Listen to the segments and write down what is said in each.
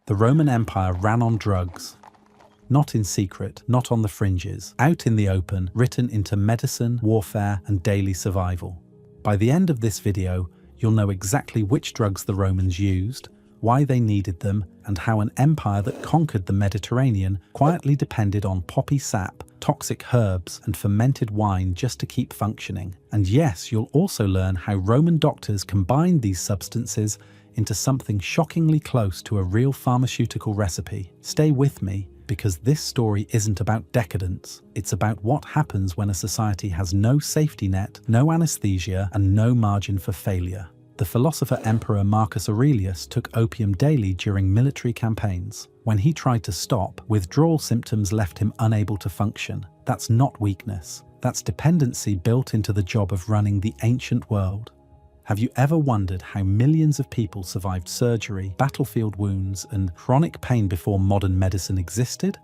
The Roman Empire ran on drugs. Not in secret, not on the fringes, out in the open, written into medicine, warfare, and daily survival. By the end of this video, you'll know exactly which drugs the Romans used, why they needed them, and how an empire that conquered the Mediterranean quietly depended on poppy sap, toxic herbs, and fermented wine just to keep functioning. And yes, you'll also learn how Roman doctors combined these substances into something shockingly close to a real pharmaceutical recipe. Stay with me, because this story isn't about decadence. It's about what happens when a society has no safety net, no anesthesia, and no margin for failure. The philosopher Emperor Marcus Aurelius took opium daily during military campaigns. When he tried to stop, withdrawal symptoms left him unable to function. That's not weakness. That's dependency built into the job of running the ancient world. Have you ever wondered how millions of people survived surgery, battlefield wounds, and chronic pain before modern medicine existed?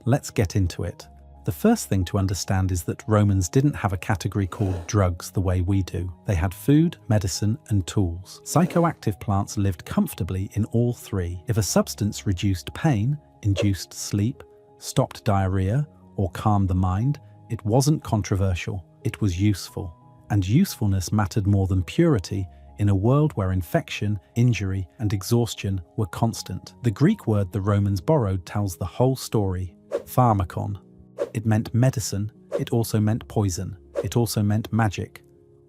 Let's get into it. The first thing to understand is that Romans didn't have a category called drugs the way we do. They had food, medicine, and tools. Psychoactive plants lived comfortably in all three. If a substance reduced pain, induced sleep, stopped diarrhea, or calmed the mind, it wasn't controversial. It was useful. And usefulness mattered more than purity in a world where infection, injury, and exhaustion were constant. The Greek word the Romans borrowed tells the whole story. Pharmakon. It meant medicine, it also meant poison, it also meant magic.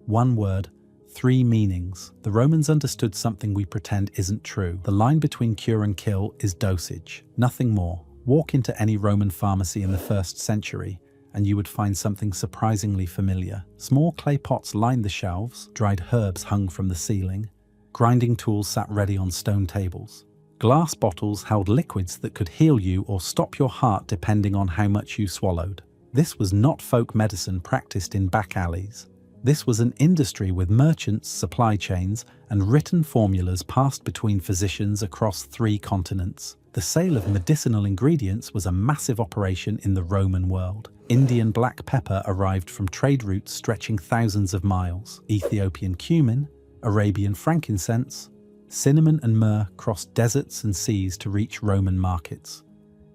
One word, three meanings. The Romans understood something we pretend isn't true. The line between cure and kill is dosage, nothing more. Walk into any Roman pharmacy in the 1st century, and you would find something surprisingly familiar. Small clay pots lined the shelves, dried herbs hung from the ceiling, grinding tools sat ready on stone tables. Glass bottles held liquids that could heal you or stop your heart depending on how much you swallowed. This was not folk medicine practiced in back alleys. This was an industry with merchants, supply chains, and written formulas passed between physicians across 3 continents. The sale of medicinal ingredients was a massive operation in the Roman world. Indian black pepper arrived from trade routes stretching thousands of miles. Ethiopian cumin, Arabian frankincense, cinnamon and myrrh crossed deserts and seas to reach Roman markets.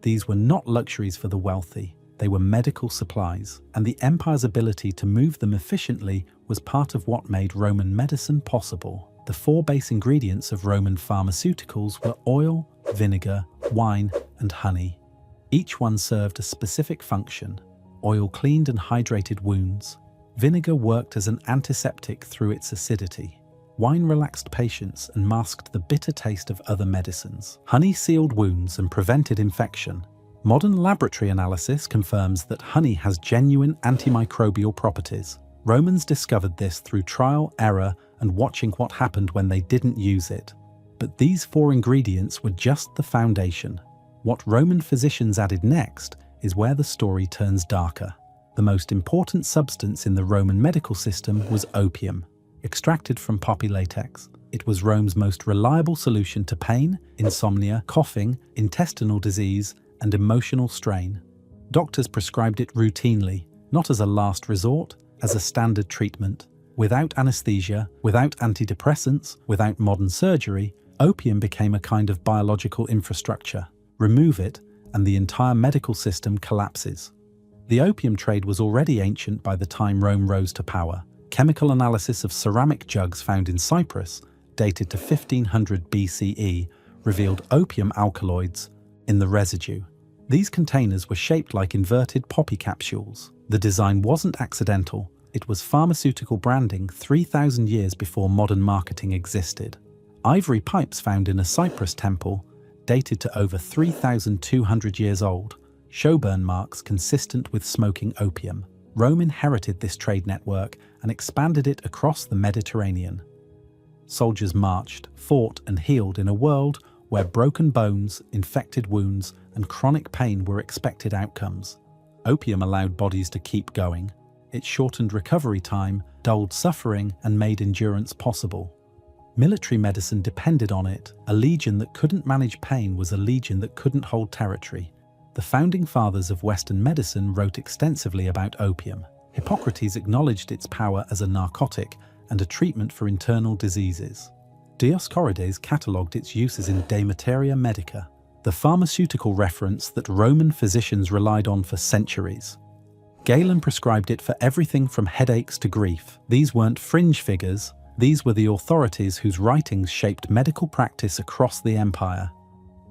These were not luxuries for the wealthy. They were medical supplies, and the empire's ability to move them efficiently was part of what made Roman medicine possible. The 4 base ingredients of Roman pharmaceuticals were oil, vinegar, wine, and honey. Each one served a specific function. Oil cleaned and hydrated wounds. Vinegar worked as an antiseptic through its acidity. Wine relaxed patients and masked the bitter taste of other medicines. Honey sealed wounds and prevented infection. Modern laboratory analysis confirms that honey has genuine antimicrobial properties. Romans discovered this through trial, error, and watching what happened when they didn't use it. But these 4 ingredients were just the foundation. What Roman physicians added next is where the story turns darker. The most important substance in the Roman medical system was opium. Extracted from poppy latex, it was Rome's most reliable solution to pain, insomnia, coughing, intestinal disease, and emotional strain. Doctors prescribed it routinely, not as a last resort, as a standard treatment. Without anesthesia, without antidepressants, without modern surgery, opium became a kind of biological infrastructure. Remove it, and the entire medical system collapses. The opium trade was already ancient by the time Rome rose to power. Chemical analysis of ceramic jugs found in Cyprus, dated to 1500 BCE, revealed opium alkaloids in the residue. These containers were shaped like inverted poppy capsules. The design wasn't accidental. It was pharmaceutical branding 3,000 years before modern marketing existed. Ivory pipes found in a Cyprus temple, dated to over 3,200 years old, show burn marks consistent with smoking opium. Rome inherited this trade network and expanded it across the Mediterranean. Soldiers marched, fought, and healed in a world where broken bones, infected wounds, and chronic pain were expected outcomes. Opium allowed bodies to keep going. It shortened recovery time, dulled suffering, and made endurance possible. Military medicine depended on it. A legion that couldn't manage pain was a legion that couldn't hold territory. The founding fathers of Western medicine wrote extensively about opium. Hippocrates acknowledged its power as a narcotic and a treatment for internal diseases. Dioscorides catalogued its uses in De Materia Medica. the pharmaceutical reference that Roman physicians relied on for centuries. Galen prescribed it for everything from headaches to grief. These weren't fringe figures, these were the authorities whose writings shaped medical practice across the empire.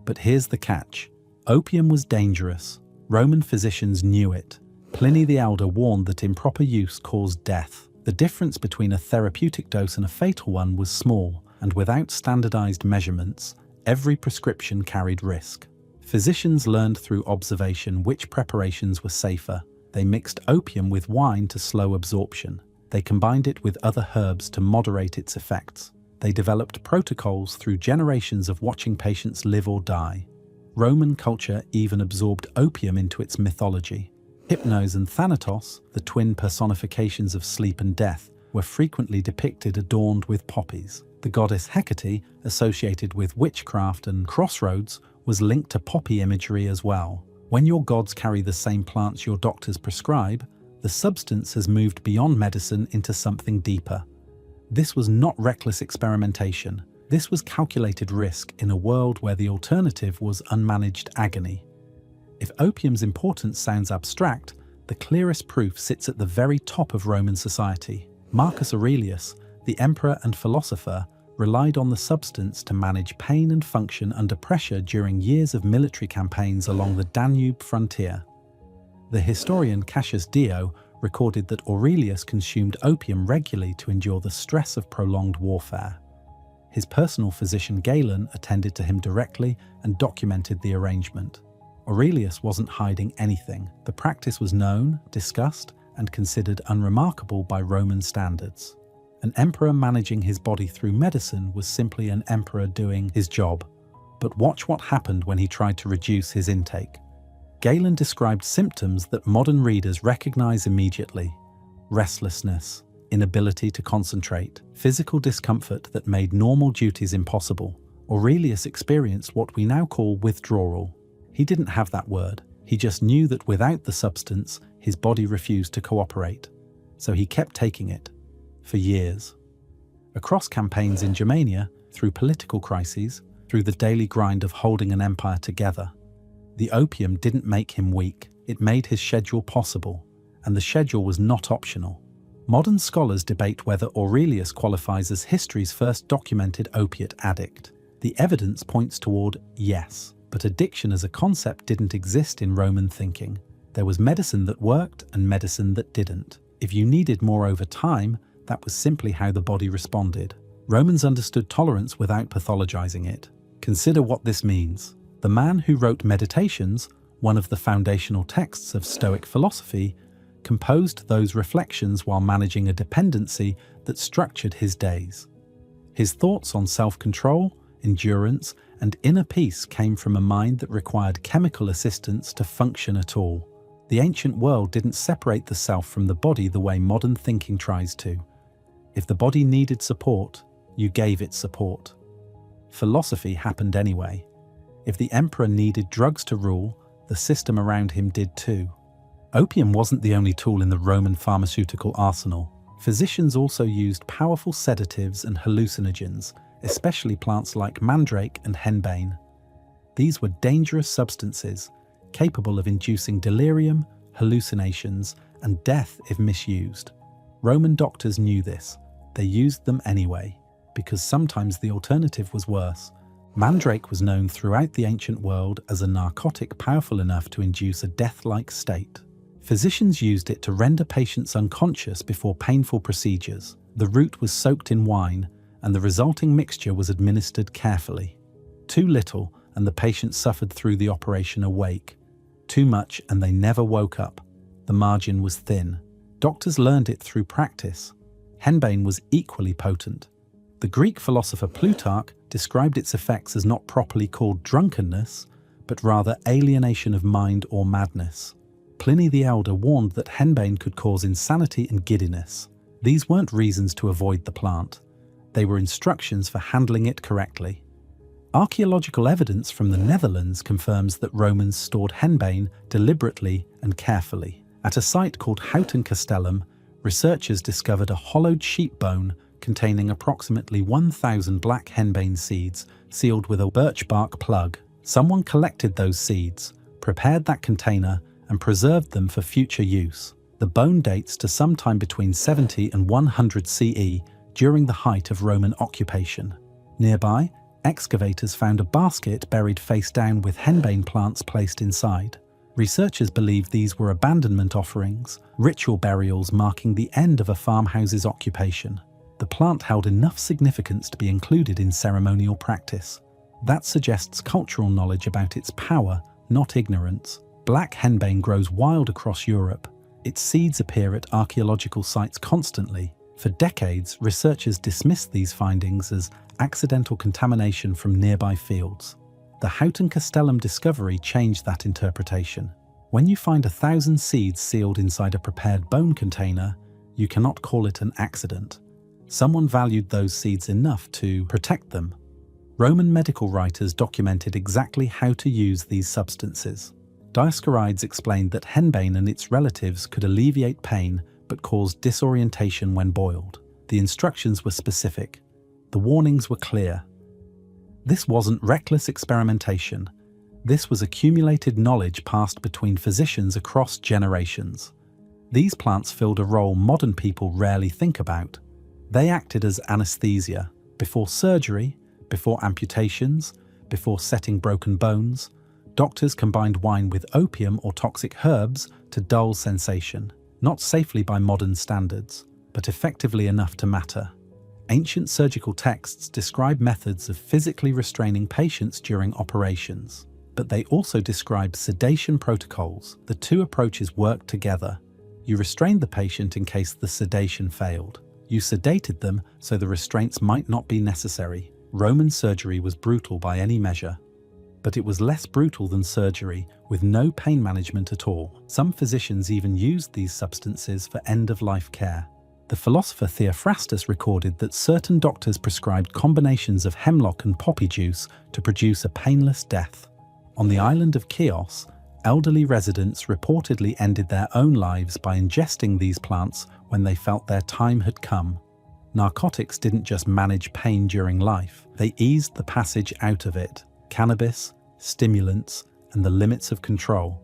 But here's the catch. Opium was dangerous. Roman physicians knew it. Pliny the Elder warned that improper use caused death. The difference between a therapeutic dose and a fatal one was small, and without standardized measurements, every prescription carried risk. Physicians learned through observation which preparations were safer. They mixed opium with wine to slow absorption. They combined it with other herbs to moderate its effects. They developed protocols through generations of watching patients live or die. Roman culture even absorbed opium into its mythology. Hypnos and Thanatos, the twin personifications of sleep and death, were frequently depicted adorned with poppies. The goddess Hecate, associated with witchcraft and crossroads, was linked to poppy imagery as well. When your gods carry the same plants your doctors prescribe, the substance has moved beyond medicine into something deeper. This was not reckless experimentation. This was calculated risk in a world where the alternative was unmanaged agony. If opium's importance sounds abstract, the clearest proof sits at the very top of Roman society. Marcus Aurelius, the emperor and philosopher, relied on the substance to manage pain and function under pressure during years of military campaigns along the Danube frontier. The historian Cassius Dio recorded that Aurelius consumed opium regularly to endure the stress of prolonged warfare. His personal physician Galen attended to him directly and documented the arrangement. Aurelius wasn't hiding anything. The practice was known, discussed, and considered unremarkable by Roman standards. An emperor managing his body through medicine was simply an emperor doing his job. But watch what happened when he tried to reduce his intake. Galen described symptoms that modern readers recognize immediately: restlessness, inability to concentrate, physical discomfort that made normal duties impossible. Aurelius experienced what we now call withdrawal. He didn't have that word. He just knew that without the substance, his body refused to cooperate. So he kept taking it. For years. Across campaigns in Germania, through political crises, through the daily grind of holding an empire together, the opium didn't make him weak. It made his schedule possible, and the schedule was not optional. Modern scholars debate whether Aurelius qualifies as history's first documented opiate addict. The evidence points toward yes, but addiction as a concept didn't exist in Roman thinking. There was medicine that worked and medicine that didn't. If you needed more over time, that was simply how the body responded. Romans understood tolerance without pathologizing it. Consider what this means. The man who wrote Meditations, one of the foundational texts of Stoic philosophy, composed those reflections while managing a dependency that structured his days. His thoughts on self-control, endurance, and inner peace came from a mind that required chemical assistance to function at all. The ancient world didn't separate the self from the body the way modern thinking tries to. If the body needed support, you gave it support. Philosophy happened anyway. If the emperor needed drugs to rule, the system around him did too. Opium wasn't the only tool in the Roman pharmaceutical arsenal. Physicians also used powerful sedatives and hallucinogens, especially plants like mandrake and henbane. These were dangerous substances, capable of inducing delirium, hallucinations, and death if misused. Roman doctors knew this. They used them anyway, because sometimes the alternative was worse. Mandrake was known throughout the ancient world as a narcotic powerful enough to induce a death-like state. Physicians used it to render patients unconscious before painful procedures. The root was soaked in wine, and the resulting mixture was administered carefully. Too little, and the patient suffered through the operation awake. Too much, and they never woke up. The margin was thin. Doctors learned it through practice. Henbane was equally potent. The Greek philosopher Plutarch described its effects as not properly called drunkenness, but rather alienation of mind or madness. Pliny the Elder warned that henbane could cause insanity and giddiness. These weren't reasons to avoid the plant. They were instructions for handling it correctly. Archaeological evidence from the Netherlands confirms that Romans stored henbane deliberately and carefully. At a site called Houten Castellum, researchers discovered a hollowed sheep bone containing approximately 1,000 black henbane seeds sealed with a birch bark plug. Someone collected those seeds, prepared that container, and preserved them for future use. The bone dates to sometime between 70 and 100 CE during the height of Roman occupation. Nearby, excavators found a basket buried face down with henbane plants placed inside. Researchers believe these were abandonment offerings, ritual burials marking the end of a farmhouse's occupation. The plant held enough significance to be included in ceremonial practice. That suggests cultural knowledge about its power, not ignorance. Black henbane grows wild across Europe. Its seeds appear at archaeological sites constantly. For decades, researchers dismissed these findings as accidental contamination from nearby fields. The Houghton Castellum discovery changed that interpretation. When you find 1,000 seeds sealed inside a prepared bone container, you cannot call it an accident. Someone valued those seeds enough to protect them. Roman medical writers documented exactly how to use these substances. Dioscorides explained that henbane and its relatives could alleviate pain but cause disorientation when boiled. The instructions were specific. The warnings were clear. This wasn't reckless experimentation. This was accumulated knowledge passed between physicians across generations. These plants filled a role modern people rarely think about. They acted as anesthesia, before surgery, before amputations, before setting broken bones. Doctors combined wine with opium or toxic herbs to dull sensation, not safely by modern standards, but effectively enough to matter. Ancient surgical texts describe methods of physically restraining patients during operations, but they also describe sedation protocols. The two approaches worked together. You restrained the patient in case the sedation failed. You sedated them so the restraints might not be necessary. Roman surgery was brutal by any measure, but it was less brutal than surgery, with no pain management at all. Some physicians even used these substances for end-of-life care. The philosopher Theophrastus recorded that certain doctors prescribed combinations of hemlock and poppy juice to produce a painless death. On the island of Chios, elderly residents reportedly ended their own lives by ingesting these plants when they felt their time had come. Narcotics didn't just manage pain during life, they eased the passage out of it. Cannabis, stimulants, and the limits of control.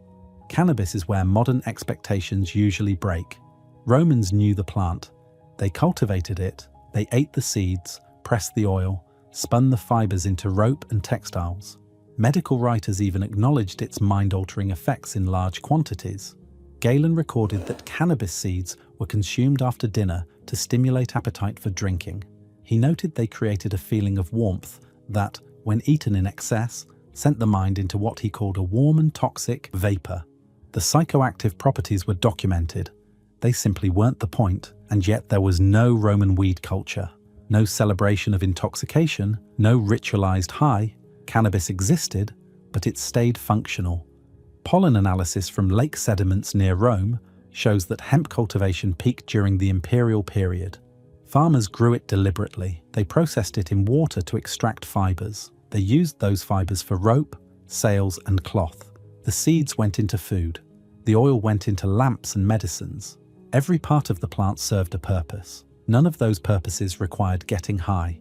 Cannabis is where modern expectations usually break. Romans knew the plant. They cultivated it, they ate the seeds, pressed the oil, spun the fibers into rope and textiles. Medical writers even acknowledged its mind-altering effects in large quantities. Galen recorded that cannabis seeds were consumed after dinner to stimulate appetite for drinking. He noted they created a feeling of warmth that, when eaten in excess, sent the mind into what he called a warm and toxic vapor. The psychoactive properties were documented. They simply weren't the point, and yet there was no Roman weed culture. No celebration of intoxication, no ritualized high. Cannabis existed, but it stayed functional. Pollen analysis from lake sediments near Rome shows that hemp cultivation peaked during the imperial period. Farmers grew it deliberately. They processed it in water to extract fibers. They used those fibers for rope, sails, and cloth. The seeds went into food. The oil went into lamps and medicines. Every part of the plant served a purpose. None of those purposes required getting high.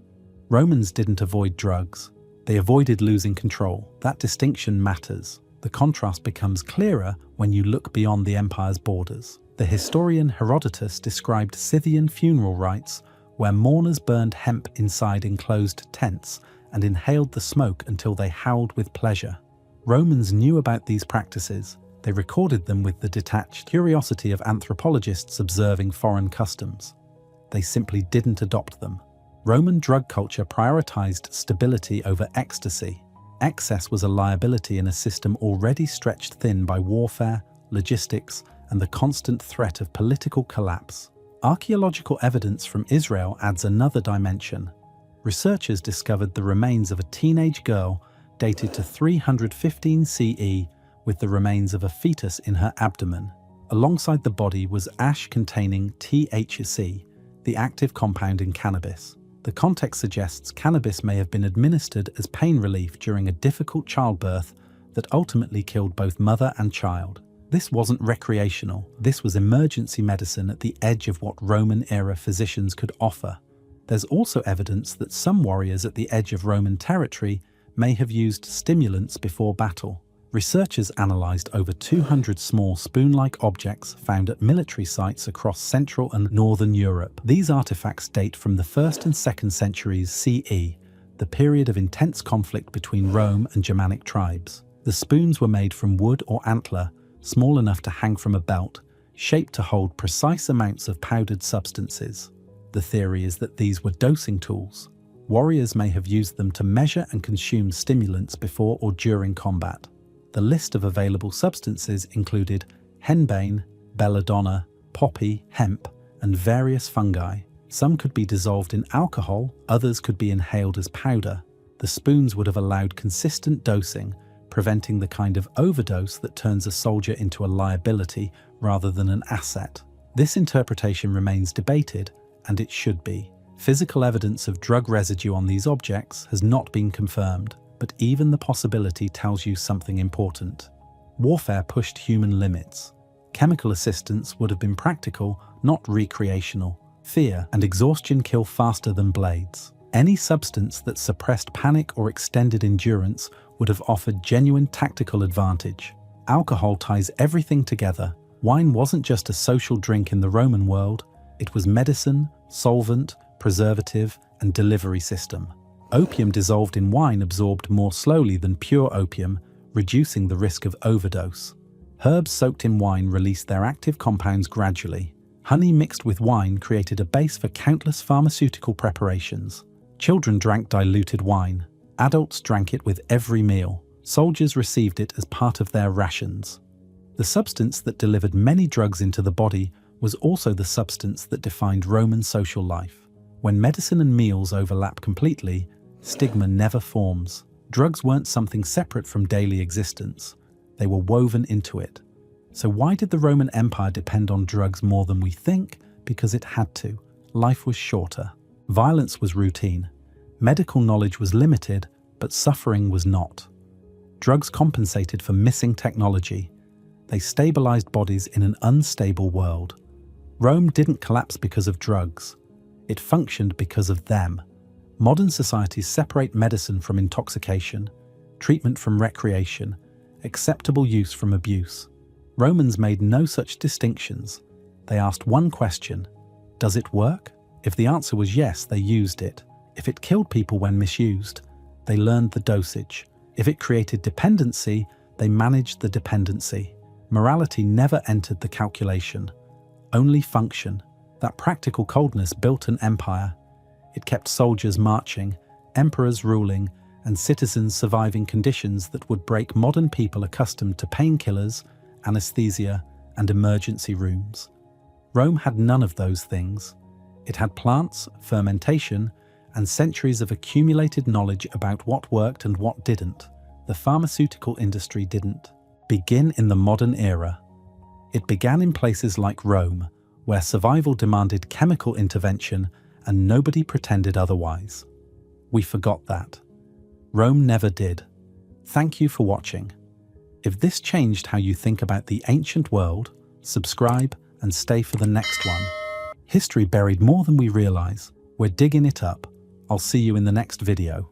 Romans didn't avoid drugs. They avoided losing control. That distinction matters. The contrast becomes clearer when you look beyond the empire's borders. The historian Herodotus described Scythian funeral rites where mourners burned hemp inside enclosed tents and inhaled the smoke until they howled with pleasure. Romans knew about these practices. They recorded them with the detached curiosity of anthropologists observing foreign customs. They simply didn't adopt them. Roman drug culture prioritized stability over ecstasy. Excess was a liability in a system already stretched thin by warfare, logistics, and the constant threat of political collapse. Archaeological evidence from Israel adds another dimension. Researchers discovered the remains of a teenage girl dated to 315 CE with the remains of a fetus in her abdomen. Alongside the body was ash containing THC, the active compound in cannabis. The context suggests cannabis may have been administered as pain relief during a difficult childbirth that ultimately killed both mother and child. This wasn't recreational. This was emergency medicine at the edge of what Roman-era physicians could offer. There's also evidence that some warriors at the edge of Roman territory may have used stimulants before battle. Researchers analysed over 200 small spoon-like objects found at military sites across Central and Northern Europe. These artifacts date from the 1st and 2nd centuries CE, the period of intense conflict between Rome and Germanic tribes. The spoons were made from wood or antler, small enough to hang from a belt, shaped to hold precise amounts of powdered substances. The theory is that these were dosing tools. Warriors may have used them to measure and consume stimulants before or during combat. The list of available substances included henbane, belladonna, poppy, hemp, and various fungi. Some could be dissolved in alcohol, others could be inhaled as powder. The spoons would have allowed consistent dosing, preventing the kind of overdose that turns a soldier into a liability rather than an asset. This interpretation remains debated, and it should be. Physical evidence of drug residue on these objects has not been confirmed, but even the possibility tells you something important. Warfare pushed human limits. Chemical assistance would have been practical, not recreational. Fear and exhaustion kill faster than blades. Any substance that suppressed panic or extended endurance would have offered genuine tactical advantage. Alcohol ties everything together. Wine wasn't just a social drink in the Roman world, it was medicine, solvent, preservative, and delivery system. Opium dissolved in wine absorbed more slowly than pure opium, reducing the risk of overdose. Herbs soaked in wine released their active compounds gradually. Honey mixed with wine created a base for countless pharmaceutical preparations. Children drank diluted wine. Adults drank it with every meal. Soldiers received it as part of their rations. The substance that delivered many drugs into the body was also the substance that defined Roman social life. When medicine and meals overlap completely, stigma never forms. Drugs weren't something separate from daily existence. They were woven into it. So why did the Roman Empire depend on drugs more than we think? Because it had to. Life was shorter. Violence was routine. Medical knowledge was limited, but suffering was not. Drugs compensated for missing technology. They stabilized bodies in an unstable world. Rome didn't collapse because of drugs. It functioned because of them. Modern societies separate medicine from intoxication, treatment from recreation, acceptable use from abuse. Romans made no such distinctions. They asked one question: does it work? If the answer was yes, they used it. If it killed people when misused, they learned the dosage. If it created dependency, they managed the dependency. Morality never entered the calculation, only function. That practical coldness built an empire. It kept soldiers marching, emperors ruling, and citizens surviving conditions that would break modern people accustomed to painkillers, anesthesia, and emergency rooms. Rome had none of those things. It had plants, fermentation, and centuries of accumulated knowledge about what worked and what didn't. The pharmaceutical industry didn't begin in the modern era. It began in places like Rome, where survival demanded chemical intervention and nobody pretended otherwise. We forgot that. Rome never did. Thank you for watching. If this changed how you think about the ancient world, subscribe and stay for the next one. History buried more than we realize. We're digging it up. I'll see you in the next video.